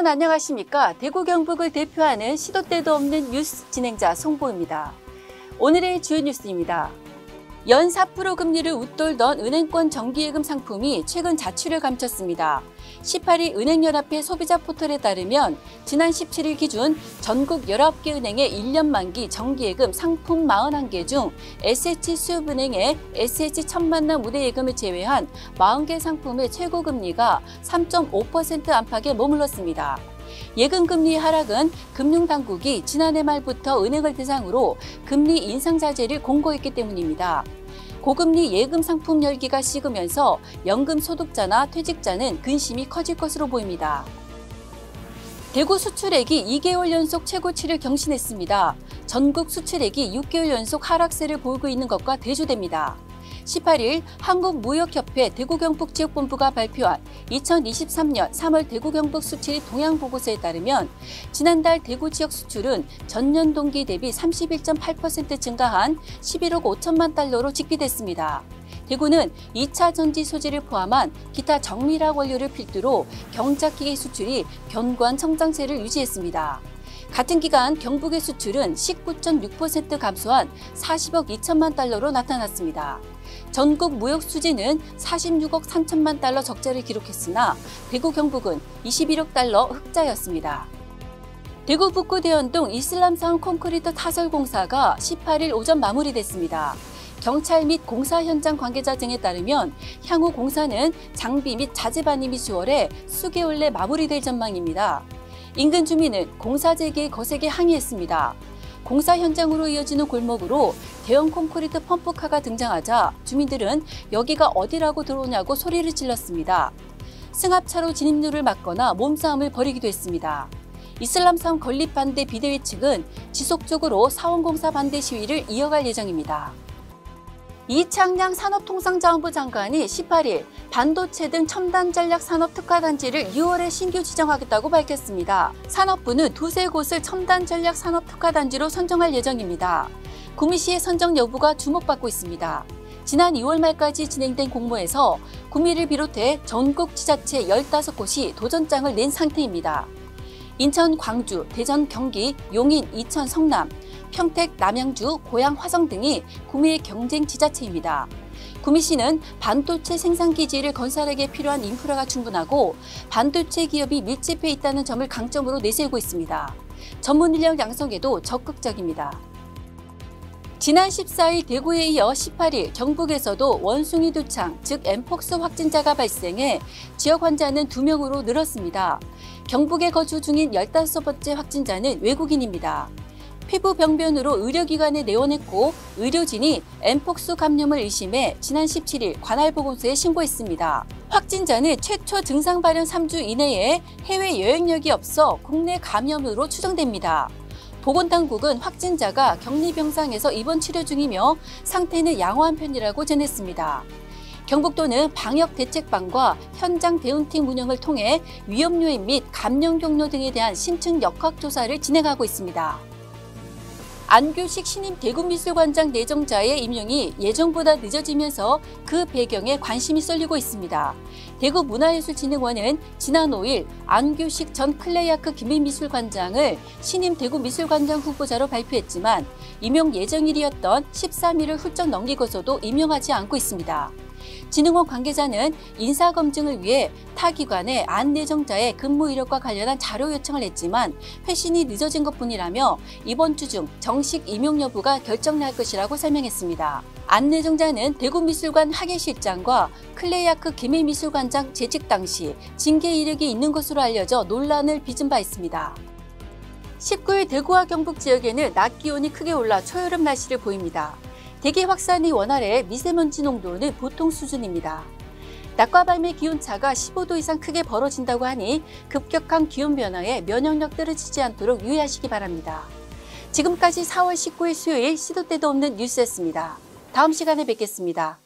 여러분 안녕하십니까? 대구 경북을 대표하는 시도 때도 없는 뉴스 진행자 송보입니다. 오늘의 주요 뉴스입니다. 연 4% 금리를 웃돌던 은행권 정기예금 상품이 최근 자취를 감췄습니다. 18일 은행연합회 소비자 포털에 따르면 지난 17일 기준 전국 19개 은행의 1년 만기 정기예금 상품 41개 중 SH수협은행의 SH 천만남 우대예금을 제외한 40개 상품의 최고금리가 3.5% 안팎에 머물렀습니다. 예금금리 하락은 금융당국이 지난해 말부터 은행을 대상으로 금리 인상 자제를 공고했기 때문입니다. 고금리 예금 상품 열기가 식으면서 연금 소득자나 퇴직자는 근심이 커질 것으로 보입니다. 대구 수출액이 2개월 연속 최고치를 경신했습니다. 전국 수출액이 6개월 연속 하락세를 보이고 있는 것과 대조됩니다. 18일 한국무역협회 대구경북지역본부가 발표한 2023년 3월 대구경북 수출 동향보고서에 따르면 지난달 대구 지역 수출은 전년 동기 대비 31.8% 증가한 11억 5천만 달러로 집계됐습니다. 대구는 2차 전지 소재를 포함한 기타 정밀화 원료를 필두로 경작기계 수출이 견고한 성장세를 유지했습니다. 같은 기간 경북의 수출은 19.6% 감소한 40억 2천만 달러로 나타났습니다. 전국 무역 수지는 46억 3천만 달러 적자를 기록했으나 대구 경북은 21억 달러 흑자였습니다. 대구 북구 대연동 이슬람사원 콘크리트 타설 공사가 18일 오전 마무리됐습니다. 경찰 및 공사 현장 관계자 등에 따르면 향후 공사는 장비 및 자재 반입이 10월에 수개월 내 마무리될 전망입니다. 인근 주민은 공사 재개에 거세게 항의했습니다. 공사 현장으로 이어지는 골목으로 대형 콘크리트 펌프카가 등장하자 주민들은 여기가 어디라고 들어오냐고 소리를 질렀습니다. 승합차로 진입로를 막거나 몸싸움을 벌이기도 했습니다. 이슬람사원 건립 반대 비대위 측은 지속적으로 사원공사 반대 시위를 이어갈 예정입니다. 이창양 산업통상자원부 장관이 18일 반도체 등 첨단 전략 산업 특화단지를 6월에 신규 지정하겠다고 밝혔습니다. 산업부는 두세 곳을 첨단 전략 산업 특화단지로 선정할 예정입니다. 구미시의 선정 여부가 주목받고 있습니다. 지난 2월 말까지 진행된 공모에서 구미를 비롯해 전국 지자체 15곳이 도전장을 낸 상태입니다. 인천, 광주, 대전, 경기, 용인, 이천, 성남, 평택, 남양주, 고양, 화성 등이 구미의 경쟁 지자체입니다. 구미시는 반도체 생산기지를 건설하기에 필요한 인프라가 충분하고 반도체 기업이 밀집해 있다는 점을 강점으로 내세우고 있습니다. 전문 인력 양성에도 적극적입니다. 지난 14일 대구에 이어 18일 경북에서도 원숭이 두창, 즉 엠폭스 확진자가 발생해 지역 환자는 2명으로 늘었습니다. 경북에 거주 중인 15번째 확진자는 외국인입니다. 피부 병변으로 의료기관에 내원했고 의료진이 엠폭스 감염을 의심해 지난 17일 관할보건소에 신고했습니다. 확진자는 최초 증상 발현 3주 이내에 해외 여행력이 없어 국내 감염으로 추정됩니다. 보건당국은 확진자가 격리병상에서 입원 치료 중이며 상태는 양호한 편이라고 전했습니다. 경북도는 방역대책반과 현장 대응팀 운영을 통해 위험 요인 및 감염 경로 등에 대한 심층 역학조사를 진행하고 있습니다. 안규식 신임 대구미술관장 내정자의 임명이 예정보다 늦어지면서 그 배경에 관심이 쏠리고 있습니다. 대구문화예술진흥원은 지난 5일 안규식 전 클레이아크 기밀미술관장을 신임 대구미술관장 후보자로 발표했지만 임용 예정일이었던 13일을 훌쩍 넘기고서도 임명하지 않고 있습니다. 진흥원 관계자는 인사검증을 위해 타 기관에 안 내정자의 근무 이력과 관련한 자료 요청을 했지만 회신이 늦어진 것뿐이라며 이번 주 중 정식 임용 여부가 결정날 것이라고 설명했습니다. 안 내정자는 대구미술관 학예실장과 클레이아크 기밀미술관장 재직 당시 징계 이력이 있는 것으로 알려져 논란을 빚은 바 있습니다. 19일 대구와 경북 지역에는 낮 기온이 크게 올라 초여름 날씨를 보입니다. 대기 확산이 원활해 미세먼지 농도는 보통 수준입니다. 낮과 밤의 기온차가 15도 이상 크게 벌어진다고 하니 급격한 기온 변화에 면역력 떨어지지 않도록 유의하시기 바랍니다. 지금까지 4월 19일 수요일 시도 때도 없는 뉴스였습니다. 다음 시간에 뵙겠습니다.